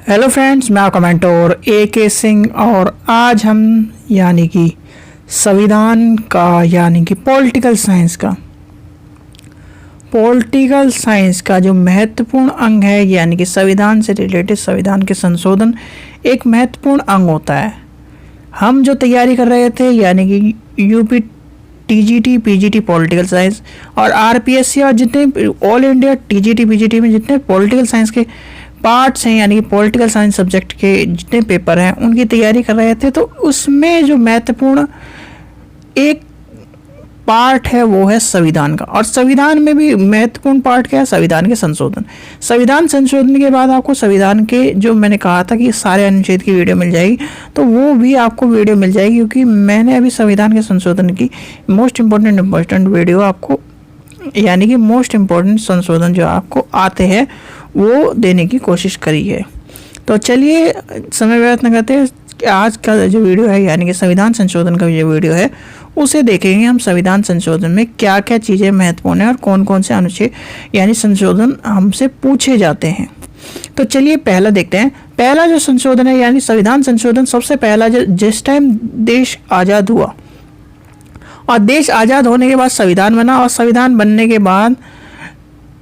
Hello friends, मैं आपका mentor AK Singh और आज हम यानी कि संविधान का यानी कि पॉलिटिकल साइंस का जो महत्वपूर्ण अंग है यानी कि संविधान से रिलेटेड संविधान के संशोधन एक महत्वपूर्ण अंग होता है। हम जो तैयारी कर रहे थे यानी कि UP TGT PGT political science और RPSC और जितने ऑल इंडिया TGT PGT में जितने पॉलिटिकल साइंस के पार्ट्स हैं यानी कि पॉलिटिकल साइंस सब्जेक्ट के जितने पेपर हैं उनकी तैयारी कर रहे थे, तो उसमें जो महत्वपूर्ण एक पार्ट है वो है संविधान का। और संविधान में भी महत्वपूर्ण पार्ट क्या है? संविधान के संशोधन। संविधान संशोधन के बाद आपको संविधान के जो मैंने कहा था कि सारे अनुच्छेद की वीडियो मिल जाएगी, तो वो भी आपको वीडियो मिल जाएगी क्योंकि मैंने अभी संविधान के संशोधन की मोस्ट इम्पोर्टेंट वीडियो आपको यानी कि मोस्ट इम्पोर्टेंट संशोधन जो आपको आते हैं वो देने की कोशिश करी है। तो चलिए समय व्यर्थ न करते आज का जो वीडियो है यानी कि संविधान संशोधन का जो वीडियो है उसे देखेंगे हम। संविधान संशोधन में क्या क्या चीज़ें महत्वपूर्ण है और कौन कौन से अनुच्छेद यानी संशोधन हमसे पूछे जाते हैं। तो चलिए पहला देखते हैं। पहला जो संशोधन है यानी संविधान संशोधन सबसे पहला जिस टाइम देश आज़ाद हुआ और देश आज़ाद होने के बाद संविधान बना और संविधान बनने के बाद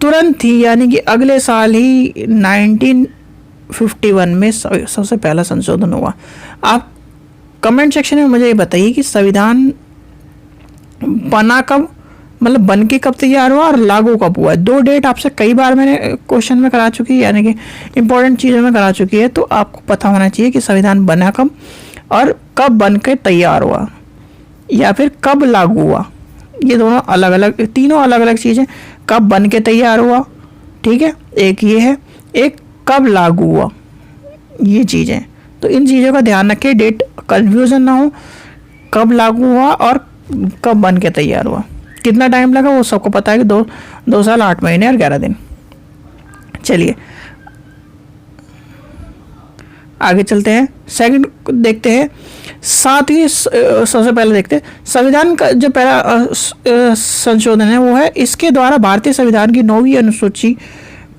तुरंत ही यानी कि अगले साल ही 1951 में सबसे पहला संशोधन हुआ। आप कमेंट सेक्शन में मुझे ये बताइए कि संविधान बना कब, मतलब बन के कब तैयार हुआ और लागू कब हुआ। दो डेट आपसे कई बार मैंने क्वेश्चन में करा चुकी है यानी कि इम्पोर्टेंट चीज़ों में करा चुकी है, तो आपको पता होना चाहिए कि संविधान बना कब और कब बन के तैयार हुआ या फिर कब लागू हुआ। ये दोनों अलग अलग, तीनों अलग अलग चीज़ें। कब बन के तैयार हुआ, ठीक है, एक ये है, एक कब लागू हुआ, ये चीज़ें। तो इन चीज़ों का ध्यान रखें, डेट कंफ्यूजन ना हो। कब लागू हुआ और कब बन के तैयार हुआ, कितना टाइम लगा वो सबको पता है कि दो साल 8 महीने और 11 दिन। चलिए आगे चलते हैं, सेकंड देखते हैं। साथ ही सबसे पहले देखते हैं संविधान का जो पहला संशोधन है वो है इसके द्वारा भारतीय संविधान की 9वीं अनुसूची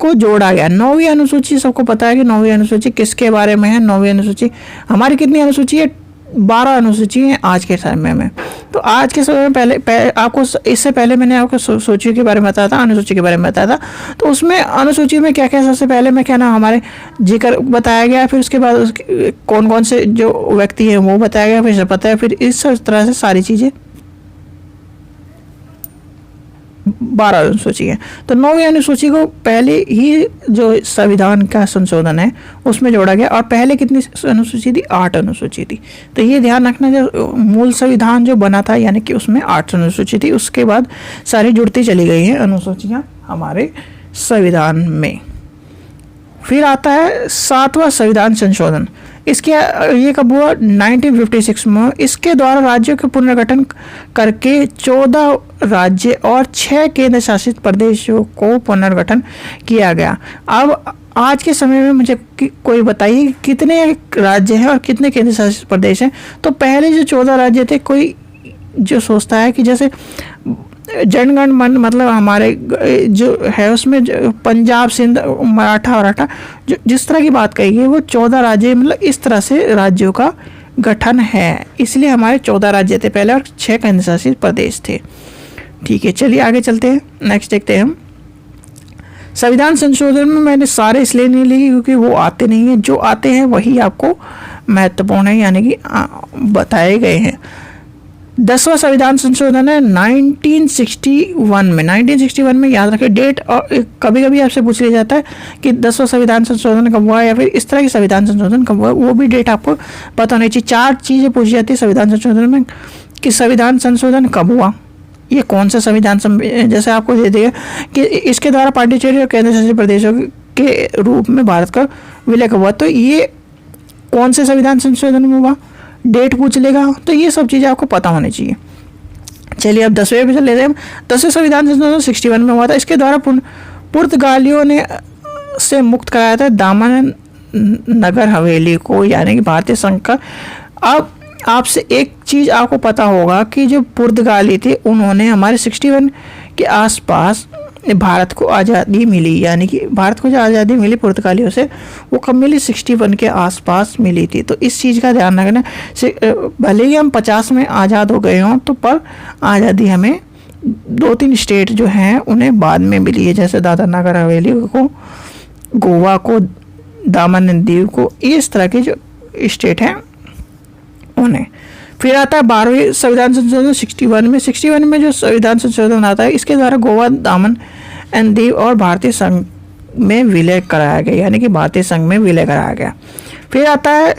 को जोड़ा गया। 9वीं अनुसूची सबको पता है कि 9वीं अनुसूची किसके बारे में है। 9वीं अनुसूची हमारी कितनी अनुसूची है? 12 अनुसूची है आज के समय में। तो आज के समय में पहले आपको इससे पहले मैंने आपको सूची के बारे में बताया था, अनुसूची के बारे में बताया था। तो उसमें अनुसूची में क्या क्या सबसे पहले में क्या ना हमारे जिक्र बताया गया, फिर उसके बाद कौन कौन से जो व्यक्ति हैं वो बताया गया, फिर पता है, फिर इस तरह से सारी चीज़ें 12 अनुसूची है। तो 9वीं अनुसूची को पहले ही जो संविधान का संशोधन है उसमें जोड़ा गया। और पहले कितनी अनुसूची थी? 8 अनुसूची थी। तो ये ध्यान रखना, जो मूल संविधान जो बना था यानी कि उसमें 8 अनुसूची थी, उसके बाद सारी जुड़ती चली गई हैं अनुसूचियाँ हमारे संविधान में। फिर आता है 7वां संविधान संशोधन। इसके ये कब हुआ? 1956 में। इसके द्वारा राज्यों के पुनर्गठन करके 14 राज्य और 6 केंद्र शासित प्रदेशों को पुनर्गठन किया गया। अब आज के समय में मुझे कोई बताइए कितने राज्य हैं और कितने केंद्र शासित प्रदेश हैं। तो पहले जो 14 राज्य थे, कोई जो सोचता है कि जैसे जनगण मन मतलब हमारे जो है उसमें पंजाब, सिंध, मराठा जो जिस तरह की बात कही गई वो 14 राज्य, मतलब इस तरह से राज्यों का गठन है। इसलिए हमारे 14 राज्य थे पहले और 6 केंद्र शासित प्रदेश थे। ठीक है, चलिए आगे चलते हैं। नेक्स्ट देखते हैं हम संविधान संशोधन में। मैंने सारे इसलिए नहीं लिए क्योंकि वो आते नहीं हैं, जो आते हैं वही आपको महत्वपूर्ण है यानी कि बताए गए हैं। 10वां संविधान संशोधन है 1961 में। 1961 में याद रखें डेट, और कभी कभी आपसे पूछ लिया जाता है कि 10वां संविधान संशोधन कब हुआ या फिर इस तरह की संविधान संशोधन कब हुआ, वो भी डेट आपको पता होनी चाहिए। 4 चीज़ें पूछी जाती है संविधान संशोधन में कि संविधान संशोधन कब हुआ, ये कौन सा संविधान जैसे आपको दे दिया कि इसके द्वारा पांडिचेरी और केंद्र शासित प्रदेशों के रूप में भारत का विलय कब हुआ, तो ये कौन से संविधान संशोधन में हुआ, डेट पूछ लेगा। तो ये सब चीज़ें आपको पता होनी चाहिए। चलिए अब 10वें पे चल लेते हैं। 10वें संविधान संशोधन 61 में हुआ था। इसके द्वारा पुर्तगालियों ने से मुक्त कराया था दामन नगर हवेली को यानी कि भारतीय संघ का। अब आपसे एक चीज़ आपको पता होगा कि जो पुर्तगाली थे उन्होंने हमारे 61 के आसपास भारत को आज़ादी मिली, यानी कि भारत को जो आज़ादी मिली पुर्तगालियों से, वो कब मिली? 61 के आसपास मिली थी। तो इस चीज़ का ध्यान रखना, भले ही हम 50 में आज़ाद हो गए हों, तो पर आज़ादी हमें 2-3 स्टेट जो हैं उन्हें बाद में मिली है, जैसे दादरा नगर हवेली को, गोवा को, दामन एंड दीव को, इस तरह के जो स्टेट हैं उन्हें। फिर आता है 12वीं संविधान संशोधन 61 में जो संविधान संशोधन आता है, इसके द्वारा गोवा, दामन एंड दीव और भारतीय संघ में विलय कराया गया, यानी कि भारतीय संघ में विलय कराया गया। फिर आता है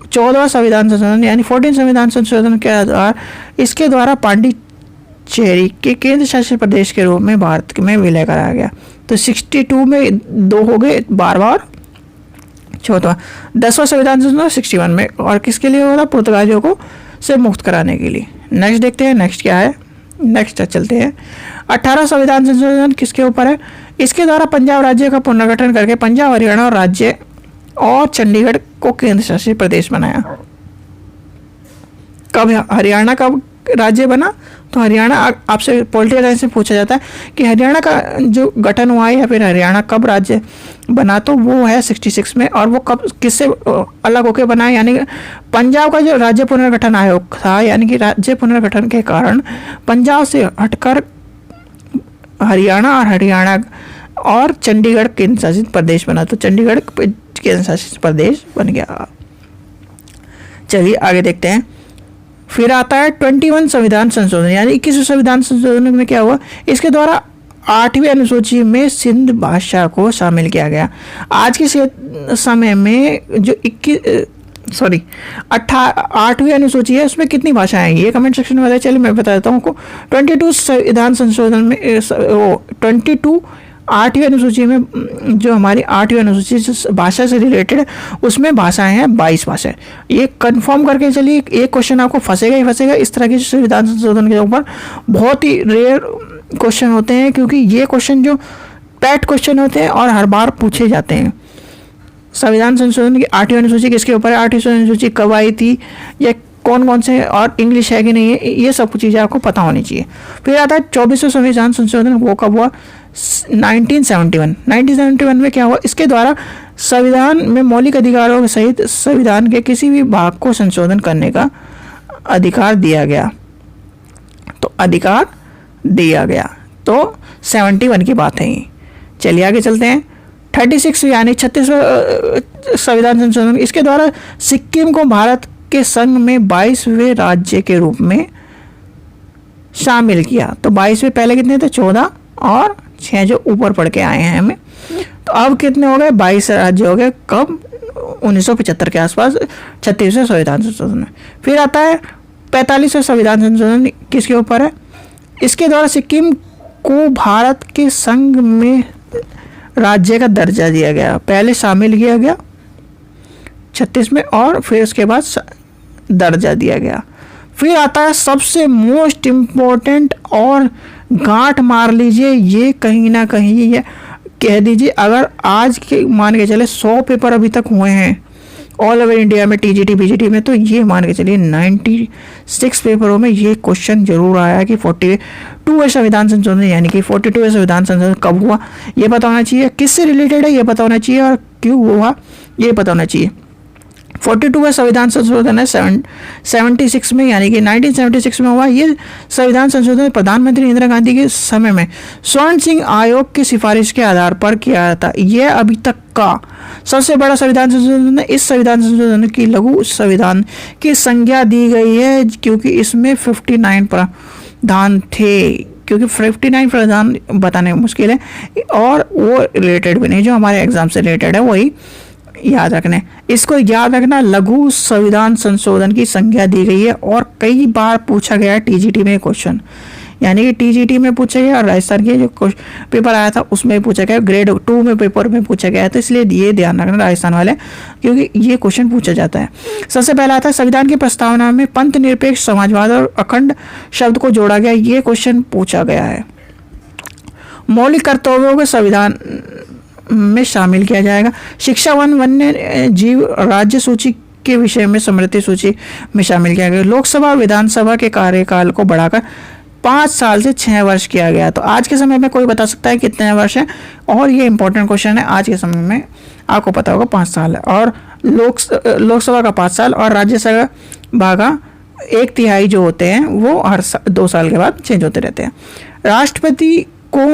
14वां संविधान संशोधन, यानी 14 संविधान संशोधन के आधार, इसके द्वारा पांडिचेरी के केंद्र शासित प्रदेश के रूप में भारत में विलय कराया गया। तो 62 में 2 हो गए, 12वां और 14वां। 10वां संविधान संशोधन 61 में, और किसके लिए हो रहा? पुर्तगालियों को से मुक्त कराने के लिए। नेक्स्ट देखते हैं, नेक्स्ट क्या है, नेक्स्ट चलते हैं। 18वां संविधान संशोधन किसके ऊपर है? इसके द्वारा पंजाब राज्य का पुनर्गठन करके पंजाब, हरियाणा और राज्य और चंडीगढ़ को केंद्र शासित प्रदेश बनाया। कब हरियाणा कब राज्य बना? तो हरियाणा, आपसे पॉलिटिकल साइंस में पूछा जाता है कि हरियाणा का जो गठन हुआ है या फिर हरियाणा कब राज्य बना, तो वो है 66 में। और वो कब, किससे अलग होकर बना है? यानी पंजाब का जो राज्य पुनर्गठन आयोग था, यानी कि राज्य पुनर्गठन के कारण पंजाब से हटकर हरियाणा और हरियाणा और चंडीगढ़ केंद्र शासित प्रदेश बना। तो चंडीगढ़ केंद्र शासित प्रदेश बन गया। चलिए आगे देखते हैं। फिर आता है 21 संविधान संशोधन, यानी 21वें संविधान संशोधन में क्या हुआ? इसके द्वारा 8वीं अनुसूची में सिंध भाषा को शामिल किया गया। आज के समय में जो 8वीं अनुसूची है, उसमें कितनी भाषाएं हैं ये कमेंट सेक्शन में बताइए। चलिए मैं बता देता हूँ आपको। 22 संविधान संशोधन में 22 8वीं अनुसूची में, जो हमारी 8वीं अनुसूची भाषा से रिलेटेड है, उसमें भाषाएं हैं 22 भाषाएं। ये कंफर्म करके चलिए, एक क्वेश्चन आपको फंसेगा ही फंसेगा। इस तरह के संविधान संशोधन के ऊपर बहुत ही रेयर क्वेश्चन होते हैं, क्योंकि ये क्वेश्चन जो पैट क्वेश्चन होते हैं और हर बार पूछे जाते हैं। संविधान संशोधन की 8वीं अनुसूची किसके ऊपर है? 8वीं अनुसूची कब आई थी, या कौन कौन से, और इंग्लिश है कि नहीं है, ये सब चीज़ें आपको पता होनी चाहिए। फिर आता है 24वां संविधान संशोधन, वो कब हुआ? 1971 में क्या हुआ? इसके द्वारा संविधान में मौलिक अधिकारों सहित संविधान के किसी भी भाग को संशोधन करने का अधिकार दिया गया। तो अधिकार दिया गया, तो 71 की बात है ये। चलिए आगे चलते हैं। 36 यानी 36वां संविधान संशोधन, इसके द्वारा सिक्किम को भारत के संघ में 22वें राज्य के रूप में शामिल किया। तो 22वें, पहले कितने थे? 14 और 6 जो ऊपर पढ़ के आए हैं हमें। तो अब कितने हो गए? 22 राज्य हो गए। कब? 1975 के आसपास 36वें संविधान संशोधन में। फिर आता है 45वां संविधान संशोधन, किसके ऊपर है? इसके द्वारा सिक्किम को भारत के संघ में राज्य का दर्जा दिया गया। पहले शामिल किया गया 36 में, और फिर उसके बाद दर्जा दिया गया। फिर आता है सबसे मोस्ट इम्पोर्टेंट, और गांठ मार लीजिए ये, कहीं ना कहीं ये कह दीजिए, अगर आज के मान के चले 100 पेपर अभी तक हुए हैं ऑल ओवर इंडिया में, टीजीटी बीजीटी में, तो ये मान के चलिए 96 पेपरों में ये क्वेश्चन जरूर आया है कि 42वें संविधान संशोधन, यानी कि 42वें संविधान संशोधन कब हुआ ये पता होना चाहिए, किससे रिलेटेड है ये पता होना चाहिए, और क्यों हुआ ये पता होना चाहिए। 42वां संविधान संशोधन है 76 में, यानी कि 1976 में हुआ। ये संविधान संशोधन प्रधानमंत्री इंदिरा गांधी के समय में स्वर्ण सिंह आयोग की सिफारिश के आधार पर किया था। यह अभी तक का सबसे बड़ा संविधान संशोधन है। इस संविधान संशोधन की लघु संविधान की संज्ञा दी गई है, क्योंकि इसमें 59 प्रावधान थे, क्योंकि 59 प्रावधान बताने मुश्किल है, और वो रिलेटेड भी नहीं, जो हमारे एग्जाम से रिलेटेड है वही याद रखने। इसको याद रखना, लघु संविधान संशोधन की संज्ञा दी गई है, और कई बार पूछा गया है टीजीटी में क्वेश्चन, यानी कि टीजीटी में पूछा गया, और राजस्थान के जो पेपर आया था उसमें पूछा गया, ग्रेड 2 में पेपर में पूछा गया है। तो इसलिए ये ध्यान रखना राजस्थान वाले, क्योंकि ये क्वेश्चन पूछा जाता है। सबसे पहला आता है संविधान की प्रस्तावना में पंथ निरपेक्ष समाजवाद और अखंड शब्द को जोड़ा गया, ये क्वेश्चन पूछा गया है। मौलिक कर्तव्यों को संविधान में शामिल किया जाएगा। शिक्षा वन, वन्य जीव राज्य सूची के विषय में स्मृति सूची में शामिल किया गया। लोकसभा विधानसभा के कार्यकाल को बढ़ाकर 5 साल से 6 वर्ष किया गया। तो आज के समय में कोई बता सकता है कितने वर्ष है, और ये इंपॉर्टेंट क्वेश्चन है। आज के समय में आपको पता होगा 5 साल है, और लोकसभा का 5 साल और राज्यसभा का 1/3 जो होते हैं वो हर 2 साल के बाद चेंज होते रहते हैं। राष्ट्रपति को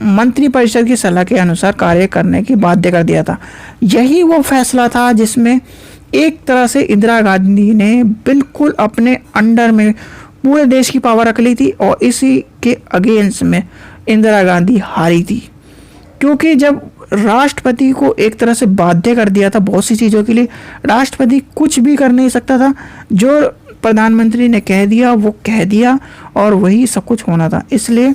मंत्रिपरिषद की सलाह के अनुसार कार्य करने की बाध्य कर दिया था। यही वो फैसला था जिसमें एक तरह से इंदिरा गांधी ने बिल्कुल अपने अंडर में पूरे देश की पावर रख ली थी, और इसी के अगेंस्ट में इंदिरा गांधी हारी थी, क्योंकि जब राष्ट्रपति को एक तरह से बाध्य कर दिया था बहुत सी चीज़ों के लिए, राष्ट्रपति कुछ भी कर नहीं सकता था। जो प्रधानमंत्री ने कह दिया वो कह दिया, और वही सब कुछ होना था। इसलिए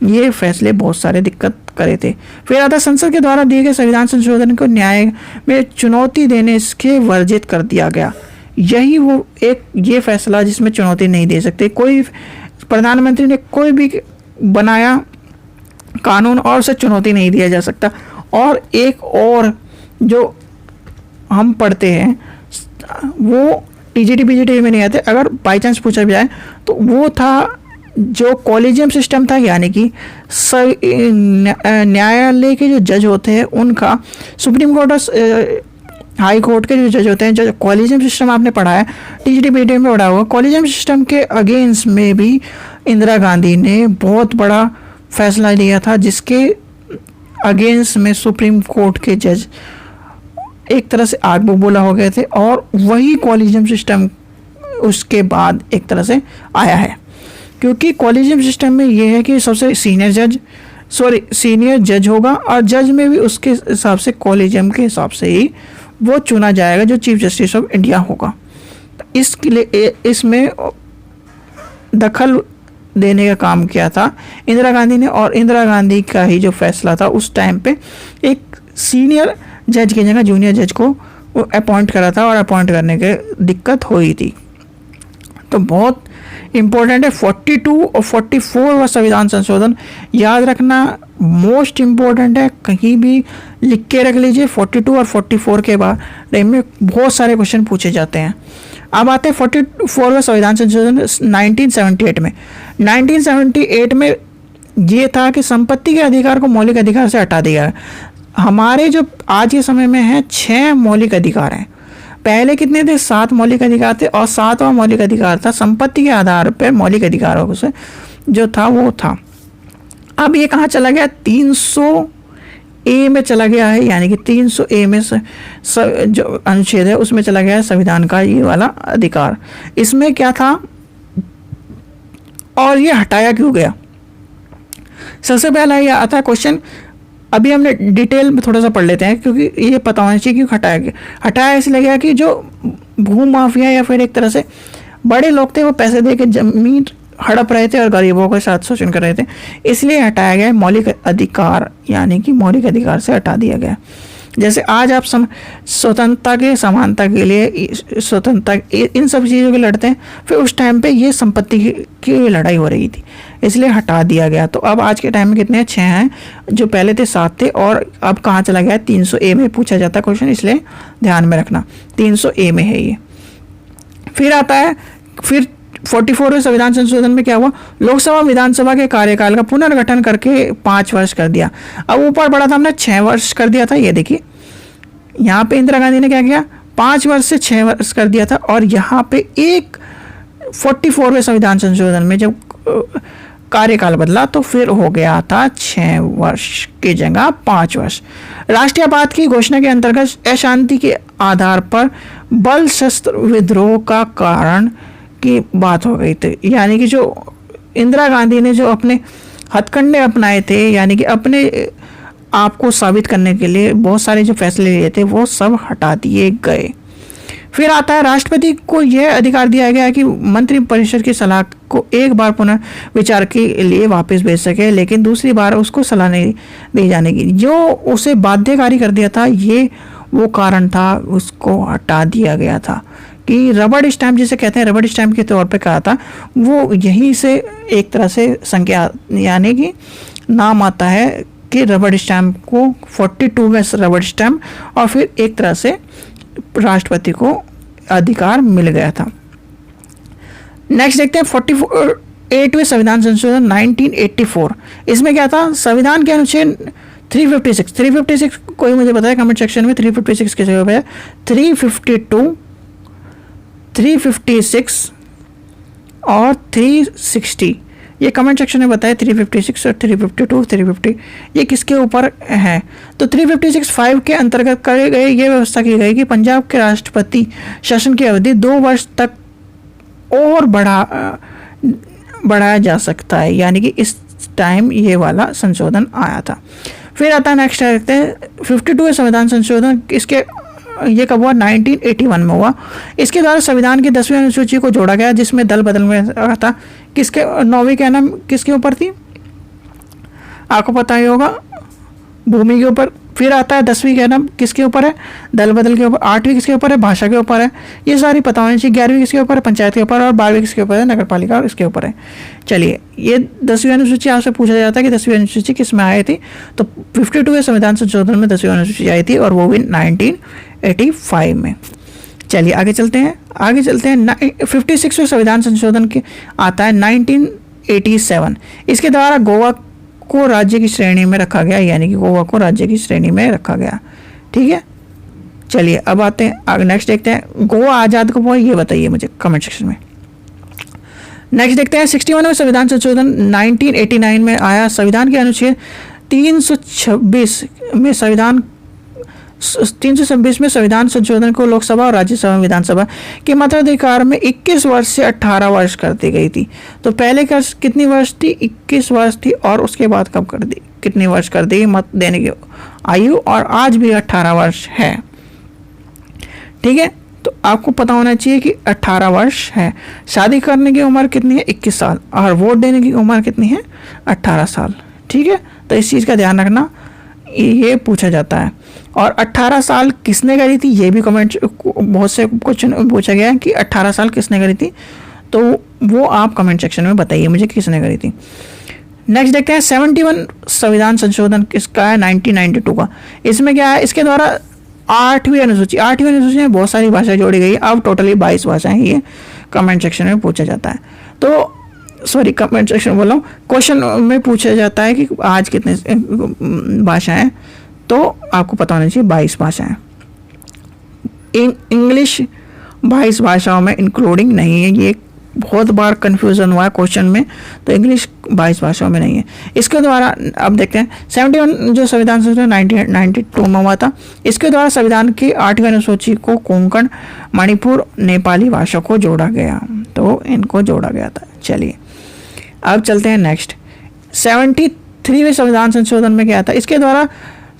ये फैसले बहुत सारे दिक्कत करे थे। फिर आता संसद के द्वारा दिए गए संविधान संशोधन को न्याय में चुनौती देने इसके वर्जित कर दिया गया। यही वो एक ये फैसला जिसमें चुनौती नहीं दे सकते कोई, प्रधानमंत्री ने कोई भी बनाया कानून और उसे चुनौती नहीं दिया जा सकता। और एक और जो हम पढ़ते हैं वो टीजीटी पीजीटी में नहीं आते, अगर बाई चांस पूछा भी जाए तो वो था जो कॉलेजियम सिस्टम था, यानी कि न्यायालय के जो जज होते हैं उनका, सुप्रीम कोर्ट और हाई कोर्ट के जो जज होते हैं, जो कॉलेजियम सिस्टम आपने पढ़ा है टीजीटी पीजीटी में पढ़ा हुआ, कॉलेजियम सिस्टम के अगेंस्ट में भी इंदिरा गांधी ने बहुत बड़ा फैसला लिया था, जिसके अगेंस्ट में सुप्रीम कोर्ट के जज एक तरह से आग बबूला हो गए थे, और वही कॉलेजियम सिस्टम उसके बाद एक तरह से आया है। क्योंकि कॉलेजियम सिस्टम में ये है कि सबसे सीनियर जज होगा, और जज में भी उसके हिसाब से कॉलेजियम के हिसाब से ही वो चुना जाएगा जो चीफ जस्टिस ऑफ इंडिया होगा। इसके लिए इसमें दखल देने का काम किया था इंदिरा गांधी ने, और इंदिरा गांधी का ही जो फैसला था उस टाइम पे एक सीनियर जज की जगह जूनियर जज को अपॉइंट करा था, और अपॉइंट करने के दिक्कत हुई थी। तो बहुत इम्पोर्टेंट है 42 और 44 का संविधान संशोधन, याद रखना मोस्ट इम्पोर्टेंट है, कहीं भी लिख के रख लीजिए। 42 और 44 के बारे में बहुत सारे क्वेश्चन पूछे जाते हैं। अब आते हैं 44 का संविधान संशोधन 1978 में। 1978 में ये था कि संपत्ति के अधिकार को मौलिक अधिकार से हटा दिया है। हमारे जो आज के समय में है 6 मौलिक अधिकार हैं, पहले कितने थे? 7 मौलिक अधिकार थे, और 7वां मौलिक अधिकार था संपत्ति के आधार पर मौलिक अधिकारों से जो था वो था। अब ये कहाँ चला गया? 300A में चला गया है, यानी कि 300A में जो अनुच्छेद है उसमें चला गया है संविधान का ये वाला अधिकार। इसमें क्या था और ये हटाया क्यों गया? सबसे पहला ये आता है क्वेश्चन, अभी हमने डिटेल में थोड़ा सा पढ़ लेते हैं क्योंकि ये पता होना चाहिए क्यों हटाया गया। हटाया इसलिए गया कि जो भू माफिया या फिर एक तरह से बड़े लोग थे वो पैसे दे के जमीन हड़प रहे थे और गरीबों के साथ शोषण कर रहे थे, इसलिए हटाया गया मौलिक अधिकार, यानी कि मौलिक अधिकार से हटा दिया गया। जैसे आज आप स्वतंत्रता के समानता के लिए स्वतंत्रता इन सब चीज़ों के लड़ते हैं, फिर उस टाइम पे ये संपत्ति की लड़ाई हो रही थी, इसलिए हटा दिया गया। तो अब आज के टाइम में कितने 6 हैं, जो पहले थे 7 थे, और अब कहाँ चला गया? 300A में पूछा जाता है क्वेश्चन, इसलिए ध्यान में रखना 300A में है ये। फिर आता है फिर 44वें संविधान संशोधन में क्या हुआ? लोकसभा विधानसभा के कार्यकाल का पुनर्गठन करके 5 वर्ष कर दिया। अब ऊपर बढ़ा था हमने 6 वर्ष कर दिया था, ये देखिए यहाँ पे इंदिरा गांधी ने क्या किया? 5 वर्ष से 6 वर्ष कर दिया था, और यहाँ पे एक 44वें संविधान संशोधन में जब कार्यकाल बदला तो फिर हो गया था 6 वर्ष की जगह 5 वर्ष। राष्ट्रीयवाद की घोषणा के अंतर्गत अशांति के आधार पर बल शस्त्र विद्रोह का कारण की बात हो गई थी, यानी कि जो इंदिरा गांधी ने जो अपने हथकंडे अपनाए थे, यानी कि अपने आप को साबित करने के लिए बहुत सारे जो फैसले लिए थे वो सब हटा दिए गए। फिर आता है राष्ट्रपति को यह अधिकार दिया गया कि मंत्रिपरिषद की सलाह को एक बार पुनर्विचार के लिए वापस भेज सके, लेकिन दूसरी बार उसको सलाह नहीं दी जाने की। जो उसे बाध्यकारी कर दिया था ये वो कारण था, उसको हटा दिया गया था कि रबड़ स्टैम्प जिसे कहते हैं, रबड़ स्टैम्प के तौर पे कहा था, वो यहीं से एक तरह से संज्ञा यानी कि नाम आता है कि रबड़ स्टैम्प को 42 में रबड़ स्टैम्प, और फिर एक तरह से राष्ट्रपति को अधिकार मिल गया था। नेक्स्ट देखते हैं 8वें संविधान संशोधन 1984, इसमें क्या था, संविधान के अनुच्छेद 356 कोई मुझे बताया कमेंट सेक्शन में 356 किस जगह पे है, 352, 356 और 360, ये कमेंट सेक्शन में बताया 356 और 352, 350 ये किसके ऊपर है। तो 356(5) के अंतर्गत करे गए ये व्यवस्था की गई कि पंजाब के राष्ट्रपति शासन की अवधि 2 वर्ष तक और बढ़ाया जा सकता है, यानी कि इस टाइम ये वाला संशोधन आया था। फिर आता है नेक्स्ट देखते हैं 52वें संविधान संशोधन, इसके ये कब हुआ, 1981 में हुआ। इसके द्वारा संविधान की 10वीं अनुसूची को जोड़ा गया, जिसमें दल बदल में था। किसके 9वीं का नाम किसके ऊपर थी, आपको पता ही होगा, भूमि के ऊपर। फिर आता है 10वीं का नाम किसके ऊपर है, दल बदल के ऊपर। 8वीं किसके ऊपर है, भाषा के ऊपर है, ये सारी पता होनी चाहिए। 11वीं किसके ऊपर है, पंचायत के ऊपर, और 12वीं किसके ऊपर है, नगर पालिका, और इसके ऊपर है। चलिए, ये 10वीं अनुसूची आपसे पूछा जाता है कि 10वीं अनुसूची किस में आई थी, तो 52वें संविधान संशोधन में 10वीं अनुसूची आई थी, और वो भी 1985 में। चलिए आगे चलते हैं 56वें संविधान संशोधन के आता है 1987। इसके द्वारा गोवा को राज्य की श्रेणी में रखा गया, यानी कि गोवा को राज्य की श्रेणी में रखा गया। ठीक है, चलिए अब आते हैं आगे, नेक्स्ट देखते हैं गोवा आज़ाद कब हुआ, ये बताइए मुझे कमेंट सेक्शन में। नेक्स्ट देखते हैं 61वें संविधान संशोधन 1989 में आया। संविधान के अनुच्छेद 326 में संविधान संशोधन को लोकसभा और राज्यसभा विधानसभा के मताधिकार में 21 वर्ष से 18 वर्ष कर दी गई थी। तो पहले का कितनी वर्ष थी, 21 वर्ष थी, और उसके बाद कब कर दी, कितनी वर्ष कर दी मत देने की आयु, और आज भी 18 वर्ष है। ठीक है, तो आपको पता होना चाहिए कि 18 वर्ष है। शादी करने की उम्र कितनी है, 21 साल, और वोट देने की उम्र कितनी है, 18 साल। ठीक है, तो इस चीज़ का ध्यान रखना, ये पूछा जाता है। और 18 साल किसने करी थी, ये भी कमेंट बहुत से क्वेश्चन पूछा गया है कि 18 साल किसने करी थी, तो वो आप कमेंट सेक्शन में बताइए मुझे किसने करी थी। नेक्स्ट देखते हैं 71 संविधान संशोधन किसका है, 1992 का। इसमें क्या है, इसके द्वारा 8वीं अनुसूची में बहुत सारी भाषाएं जोड़ी गई। अब टोटली 22 भाषाएं ये कमेंट सेक्शन में पूछा जाता है। तो सॉरी, कमेंट सेक्शन बोल रहा हूँ, क्वेश्चन में पूछा जाता है कि आज कितने भाषाएं, तो आपको पता होना चाहिए 22 भाषाएं। इंग्लिश 22 भाषाओं में इंक्लूडिंग नहीं है, ये बहुत बार कंफ्यूजन हुआ है क्वेश्चन में, तो इंग्लिश 22 भाषाओं में नहीं है। इसके द्वारा अब देखते हैं 71 जो संविधान संशोधन 1992 में हुआ था, इसके द्वारा संविधान की 8वीं अनुसूची को कोंकण, मणिपुर, नेपाली भाषा को जोड़ा गया, तो इनको जोड़ा गया था। चलिए अब चलते हैं नेक्स्ट 73वें संविधान संशोधन में क्या था, इसके द्वारा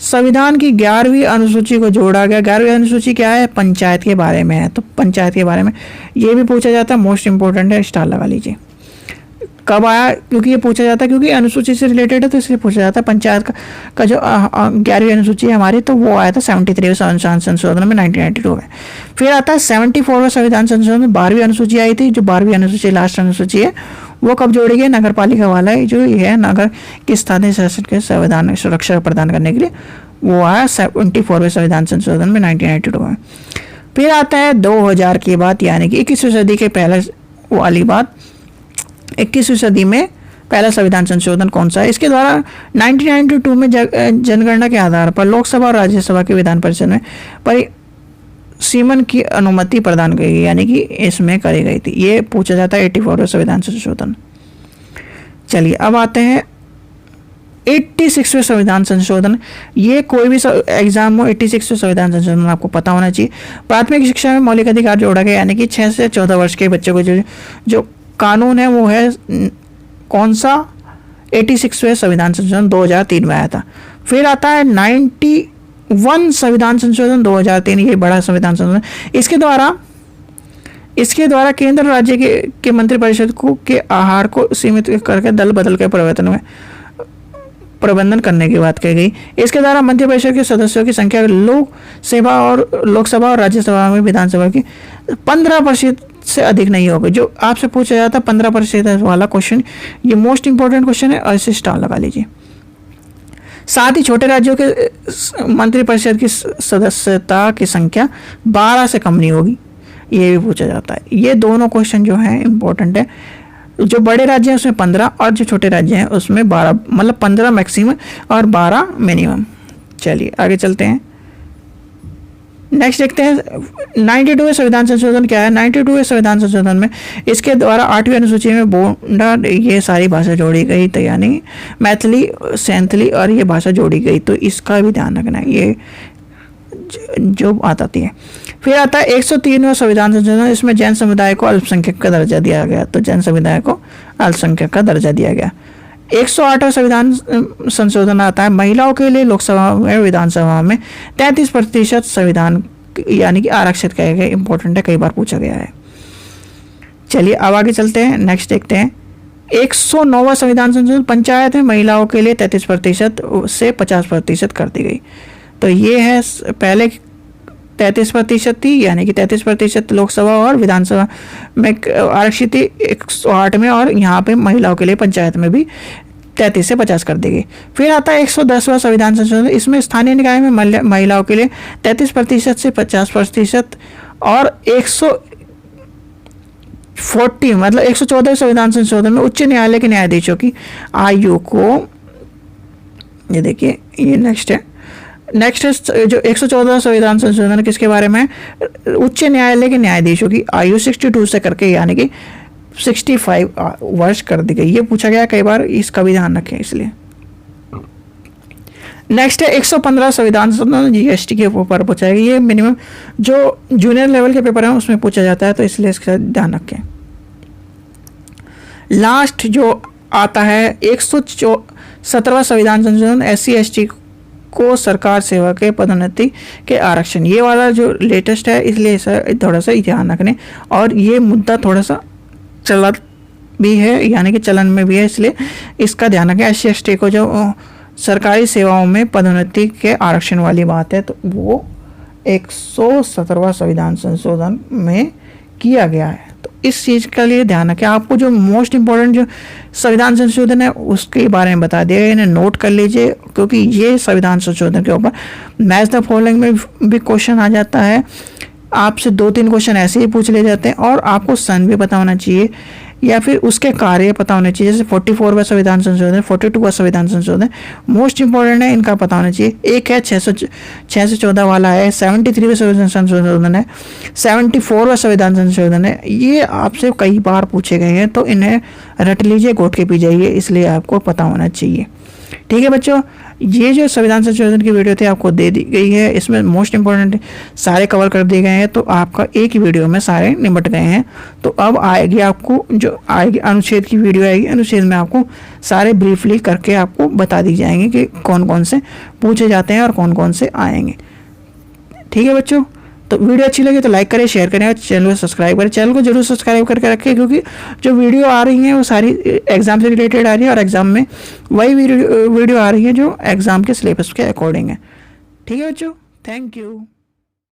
संविधान की 11वीं अनुसूची को जोड़ा गया। 11वीं अनुसूची क्या है, पंचायत के बारे में है, तो पंचायत के बारे में ये भी पूछा जाता है, मोस्ट इंपॉर्टेंट है, स्टार लगा लीजिए। कब आया, क्योंकि ये पूछा जाता है, क्योंकि अनुसूची से रिलेटेड है, तो इसलिए पूछा जाता है। पंचायत का जो 11वीं अनुसूची है हमारी, तो वो आया था 73वें संविधान संशोधन में 1992 में। फिर आता है 74वें संविधान संशोधन में 12वीं अनुसूची आई थी, जो 12वीं अनुसूची लास्ट अनुसूची है, वो कब जोड़ी गई, नगर पालिका वाला जो ये है, नगर की स्थानीय शासन के संविधान सुरक्षा प्रदान करने के लिए, वो आया 74वें संविधान संशोधन में 1992 में। फिर आता है 2000 की बात, यानी कि 21वीं सदी के पहले वाली बात। 21वीं सदी में पहला संविधान संशोधन कौन सा है, इसके द्वारा 1992 में जनगणना के आधार पर लोकसभा और राज्यसभा के विधान परिषद में सीमन की अनुमति प्रदान की गई, यानी कि इसमें करी गई थी। ये पूछा जाता है 84वें संविधान संशोधन। चलिए अब आते हैं 86वें संविधान संशोधन। ये कोई भी एग्जाम हो, 86वें संविधान संशोधन आपको पता होना चाहिए। प्राथमिक शिक्षा में मौलिक अधिकार जोड़ा गया, यानी कि 6 से 14 वर्ष के बच्चों को जो कानून है वो है कौन सा, 86वें संविधान संशोधन 2003 में आया था। फिर आता है 91 संविधान संशोधन 2003, ये बड़ा संविधान संशोधन। इसके द्वारा केंद्र राज्य के मंत्रिपरिषद को के आहार को सीमित करके दल बदल के प्रबंधन करने की बात कही गई। इसके द्वारा मंत्रिपरिषद के सदस्यों की संख्या लोकसभा और राज्यसभा में विधानसभा की 15% से अधिक नहीं होगी। जो आपसे पूछा जाता है 15% वाला क्वेश्चन, ये मोस्ट इंपॉर्टेंट क्वेश्चन है, और इसे स्टार लगा लीजिए। साथ ही छोटे राज्यों के मंत्रिपरिषद की सदस्यता की संख्या 12 से कम नहीं होगी, ये भी पूछा जाता है। ये दोनों क्वेश्चन जो हैं इंपॉर्टेंट है। जो बड़े राज्य हैं उसमें 15 और जो छोटे राज्य हैं उसमें 12, मतलब 15 मैक्सिमम और 12 मिनिमम। चलिए आगे चलते हैं। नेक्स्ट देखते हैं 92वें संविधान संशोधन क्या है। 92वें संविधान संशोधन में इसके द्वारा 8वीं अनुसूची में बोडा ये सारी भाषा जोड़ी गई, तो यानी मैथिली, सैंथली और ये भाषा जोड़ी गई, तो इसका भी ध्यान रखना है, ये जो बात आती है। फिर आता है 103वां संविधान संशोधन, इसमें जैन समुदाय को अल्पसंख्यक का दर्जा दिया गया, तो जैन समुदाय को अल्पसंख्यक का दर्जा दिया गया। 108वां संविधान संशोधन आता है, महिलाओं के लिए लोकसभा में, विधानसभा में 33% संविधान यानी कि आरक्षित किया गया। इंपॉर्टेंट है, कई बार पूछा गया है। चलिए अब आगे चलते हैं। नेक्स्ट देखते हैं 109वां संविधान संशोधन, पंचायत में महिलाओं के लिए 33% से 50% कर दी गई। तो ये है, पहले 33% थी, यानी कि 33% लोकसभा और विधानसभा में आरक्षित थी 108 में, और यहाँ पे महिलाओं के लिए पंचायत में भी 33 से 50 कर दी गई। फिर आता है 110वां संविधान संशोधन, इसमें स्थानीय निकाय में महिलाओं के लिए 33% से 50% और 140 मतलब 114वें संविधान संशोधन में उच्च न्यायालय के न्यायाधीशों की आयु को, ये देखिए ये नेक्स्ट है जो 114वां संविधान संशोधन किसके बारे में, उच्च न्यायालय के न्यायाधीशों की आयु 62 से करके यानी कि 65 वर्ष कर दी गई। ये पूछा गया कई बार, इसका भी ध्यान रखें इसलिए। नेक्स्ट है 115 संविधान संशोधन, जीएसटी के ऊपर पूछा है। ये मिनिमम जो जूनियर लेवल के पेपर हैं उसमें पूछा जाता है, तो इसलिए इसका ध्यान रखें। लास्ट जो आता है 117वां संविधान संशोधन, SC/ST को सरकार सेवा के पदोन्नति के आरक्षण, ये वाला जो लेटेस्ट है, इसलिए थोड़ा सा ध्यान रखने, और ये मुद्दा थोड़ा सा चला भी है, यानी कि चलन में भी है, इसलिए इसका ध्यान रखें। SC/ST को जो सरकारी सेवाओं में पदोन्नति के आरक्षण वाली बात है, तो वो 117वां संविधान संशोधन में किया गया है। तो इस चीज़ के लिए ध्यान रखें। आपको जो मोस्ट इम्पोर्टेंट जो संविधान संशोधन है उसके बारे में बता दिया, इन्हें नोट कर लीजिए, क्योंकि ये संविधान संशोधन के ऊपर मैच द फॉलोइंग में भी क्वेश्चन आ जाता है। आपसे 2-3 क्वेश्चन ऐसे ही पूछ ले जाते हैं, और आपको सन भी पता होना चाहिए या फिर उसके कार्य पता होने चाहिए। जैसे 44वां संविधान संशोधन, 42वां संविधान संशोधन मोस्ट इंपॉर्टेंट है, इनका पता होना चाहिए। एक है 614 वाला है, 73वां संविधान संशोधन है, 74वां संविधान संशोधन है। ये आपसे कई बार पूछे गए हैं, तो इन्हें रट लीजिए, घोट के पी जाइए, इसलिए आपको पता होना चाहिए। ठीक है बच्चों, ये जो संविधान संशोधन की वीडियो थी आपको दे दी गई है, इसमें मोस्ट इंपॉर्टेंट सारे कवर कर दिए गए हैं, तो आपका एक ही वीडियो में सारे निपट गए हैं। तो अब आएगी आपको जो आएगी अनुच्छेद की वीडियो आएगी, अनुच्छेद में आपको सारे ब्रीफली करके आपको बता दी जाएंगे कि कौन कौन से पूछे जाते हैं और कौन कौन से आएंगे। ठीक है बच्चों, तो वीडियो अच्छी लगी तो लाइक करें, शेयर करें और चैनल को सब्सक्राइब करें। चैनल को जरूर सब्सक्राइब करके रखें, क्योंकि जो वीडियो आ रही हैं वो सारी एग्जाम से रिलेटेड आ रही है, और एग्जाम में वही वीडियो आ रही है जो एग्जाम के सिलेबस के अकॉर्डिंग है। ठीक है बच्चों, थैंक यू।